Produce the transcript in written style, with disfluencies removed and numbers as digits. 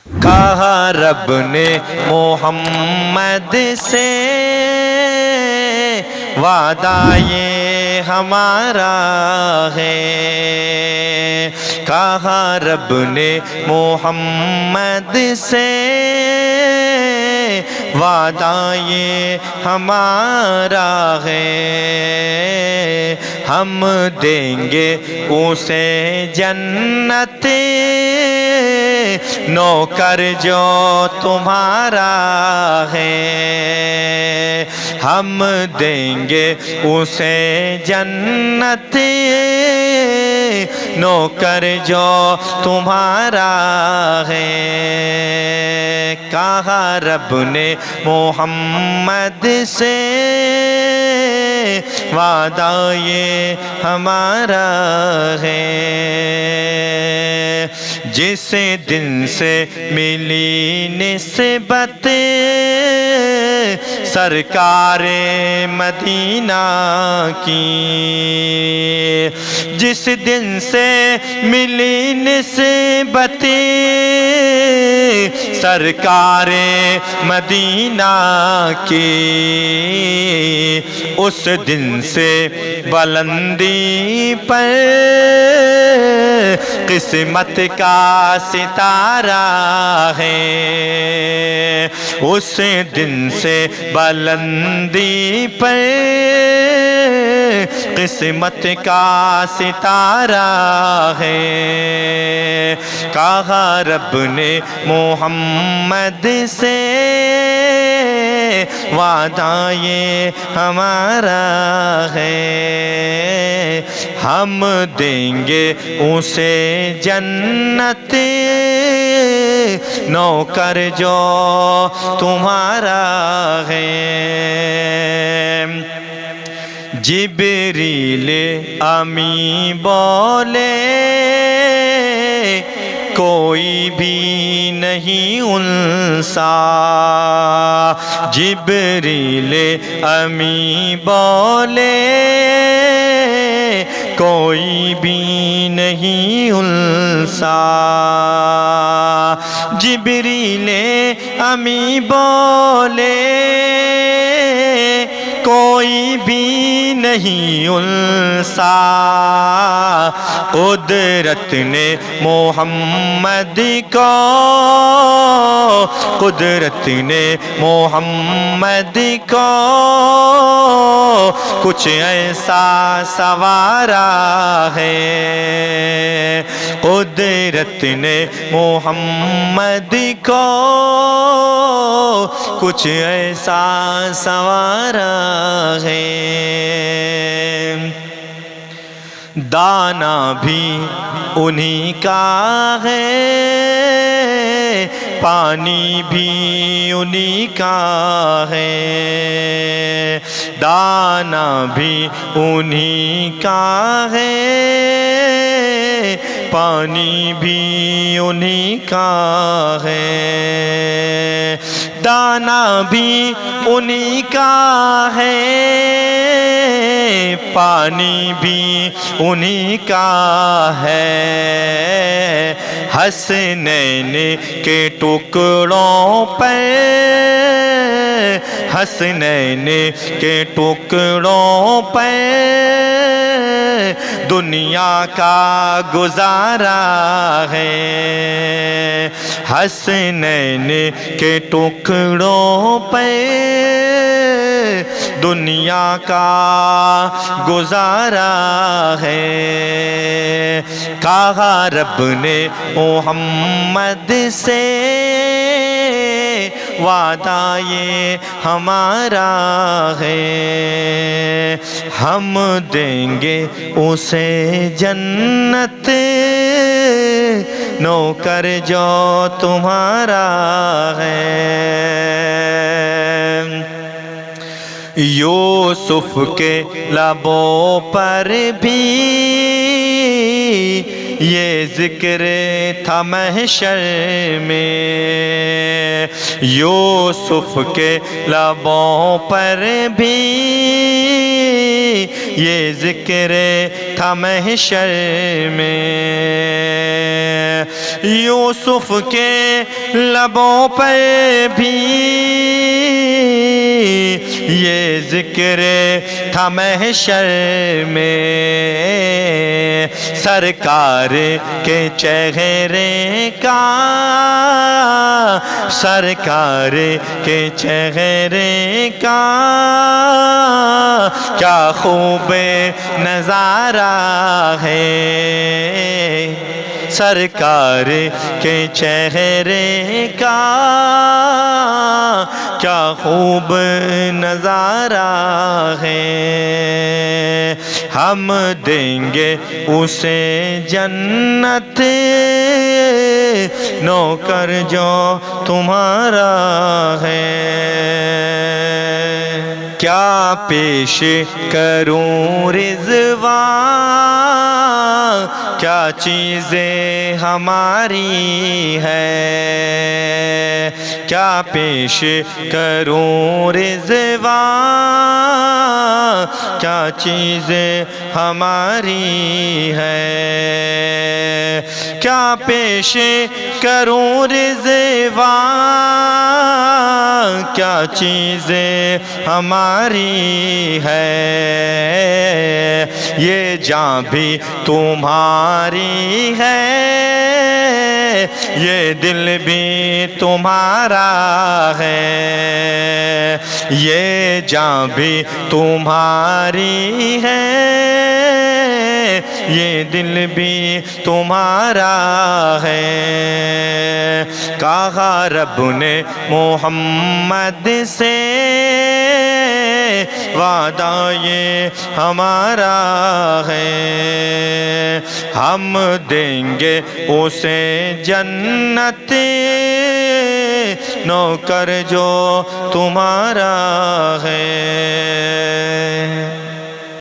کہا رب نے محمد سے وعدہ یہ ہمارا ہے، کہا رب نے محمد سے وعدہ یہ ہمارا ہے، ہم دیں گے اسے جنت نوکر جو تمہارا ہے، ہم دیں گے اسے جنت نوکر جو تمہارا ہے، کہا رب نے محمد سے وعدہ یہ ہمارا ہے، جس دن سے ملی نسبت سرکار مدینہ کی، جس دن سے ملی نسبت سرکار مدینہ کی، اس دن سے بلندی پر قسمت کا ستارہ ہے، اس دن سے بلندی پر قسمت کا ستارہ ہے، کہا رب نے محمد سے وعدہ یہ ہمارا ہے، ہم دیں گے اسے جنت نوکر جو تمہارا ہے، جبریل امی بولے کوئی بھی نہیں ان سا، جبریل امی بولے کوئی بھی نہیں ان سا، جبریل امی بولے کوئی بھی نہیں ان سا، قدرت نے محمد کو، قدرت نے محمد کو کچھ ایسا سوارا ہے، قدرت نے محمد کو کچھ ایسا سوارا ہے، دانا بھی انہی کا ہے، پانی بھی انہی کا ہے، دانا بھی انہی کا ہے، پانی بھی انہی کا ہے، دانا بھی انہی کا ہے، پانی بھی انہی کا ہے، حسنین کے ٹکڑوں پر، حسنین کے ٹکڑوں پر دنیا کا گزارا ہے، حسنین کے ٹکڑوں پر دنیا کا گزارا ہے، کہا رب نے محمد سے وعدہ یہ ہمارا ہے، ہم دیں گے اسے جنت نوکر جو تمہارا ہے، یوسف کے لبوں پر بھی یہ ذکر تھا محشر میں، یوسف کے لبوں پر بھی یہ ذکر تھا محشر میں، یوسف کے لبوں پر بھی یہ ذکر تھا محشر میں، سرکار کے چہرے کا، سرکار کے چہرے کا کیا خوب نظارہ ہے، سرکار کے چہرے کا کیا خوب نظارہ ہے، ہم دیں گے اسے جنت نوکر جو تمہارا ہے، کیا پیش کروں رضوان، کیا چیزیں ہماری ہے، کیا پیش کروں رضوان، کیا چیزیں ہماری ہے، کیا پیش کروں رضوان، کیا چیزیں ہماری ہے، یہ جاں بھی تمہاری ہے، یہ دل بھی تمہارا ہے، یہ جاں بھی تمہاری ہے، یہ دل بھی تمہارا ہے، کہا رب نے محمد سے وعدہ یہ ہمارا ہے، ہم دیں گے اسے جنت نوکر جو تمہارا ہے،